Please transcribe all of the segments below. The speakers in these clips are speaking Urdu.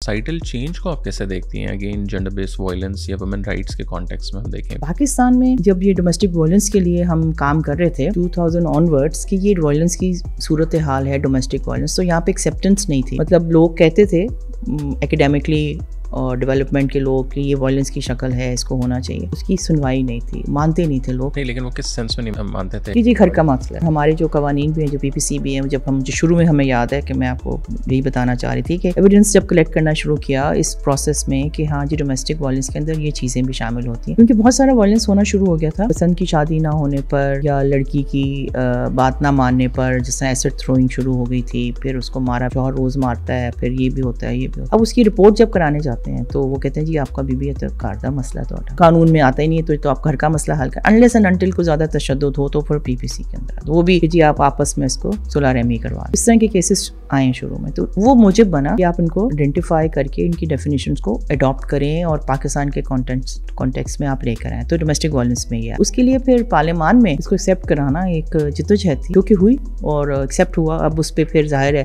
سائٹل چینج کو آپ کیسے دیکھتی ہیں اگین جینڈر بیس وائلنس یا ویمن رائٹس کے کانٹیکس میں ہم دیکھیں؟ پاکستان میں جب یہ ڈومیسٹک وائلنس کے لیے ہم کام کر رہے تھے 2000 آنورڈس کہ یہ وائلنس کی صورت حال ہے ڈومیسٹک وائلنس، تو یہاں پہ ایکسیپٹنس نہیں تھی. مطلب لوگ کہتے تھے اکیڈیمکلی اور ڈیولپمنٹ کے لوگ کہ یہ وائلنس کی شکل ہے، اس کو ہونا چاہیے، اس کی سنوائی نہیں تھی، مانتے نہیں تھے لوگ. نہیں، لیکن وہ کس سینس میں نہیں مانتے تھے؟ جی گھر کا مسئلہ ہے. ہمارے جو قوانین بھی ہیں، جو پی پی سی بھی ہیں، جب ہم جو شروع میں ہمیں یاد ہے کہ میں آپ کو یہی بتانا چاہ رہی تھی کہ ایویڈنس جب کلیکٹ کرنا شروع کیا اس پروسیس میں کہ ہاں جی ڈومیسٹک وائلنس کے اندر یہ چیزیں بھی شامل ہوتی ہیں، کیونکہ بہت سارا وائلنس ہونا شروع ہو گیا تھا. پسند کی شادی نہ ہونے پر یا لڑکی کی بات نہ ماننے پر، جس طرح ایسڈ تھروئنگ شروع ہو گئی تھی، پھر اس کو مارا، شوہر روز مارتا ہے، پھر یہ بھی ہوتا ہے یہ بھی ہوتا ہے. اب اس کی رپورٹ جب کرانے جاتے ہیں تو وہ کہتے ہیں جی آپ کا بیوی ہے تو گھر کا مسئلہ تو قانون میں آتا ہی نہیں ہے، تو آپ گھر کا مسئلہ حل کر انلیس اینڈ انٹل کو زیادہ تشدد ہو تو پھر پی پی سی کے اندر وہ بھی جی آپ آپس میں اس کو صلح رحمی کروا. اس طرح کے کیسز آئے شروع میں، تو وہ موجب بنا کہ آپ ان کو آئیڈینٹیفائی کر کے ان کی ڈیفینیشنز کو اڈاپٹ کریں اور پاکستان کے کانٹیکسٹ میں آپ لے کر آئیں. تو ڈومیسٹک وائلنس میں یہ ہے. اس کے لیے پھر پارلیمان میں اس کو ایکسیپٹ کرانا ایک جدوجہد تھی جو کہ ہوئی اور ایکسیپٹ ہوا. اب اس پہ پھر ظاہر ہے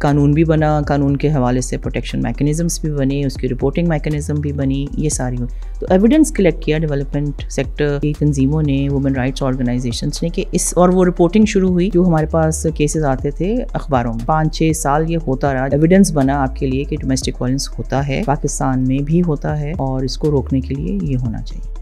قانون بھی بنا، قانون کے حوالے سے پروٹیکشن میکینزمس بھی بنے، اس کی رپورٹنگ میکینزم بھی بنی، یہ ساری ہوئی. تو ایویڈنس کلیکٹ کیا ڈیولپمنٹ سیکٹر کی تنظیموں نے، وومن رائٹس آرگنائزیشنس نے، کہ اس اور وہ رپورٹنگ شروع ہوئی. جو ہمارے پاس کیسز آتے تھے اخباروں میں 5-6 سال یہ ہوتا رہا. ایویڈنس بنا آپ کے لیے کہ ڈومیسٹک وائلنس ہوتا ہے، پاکستان میں بھی ہوتا ہے، اور اس کو روکنے کے لیے یہ ہونا چاہیے.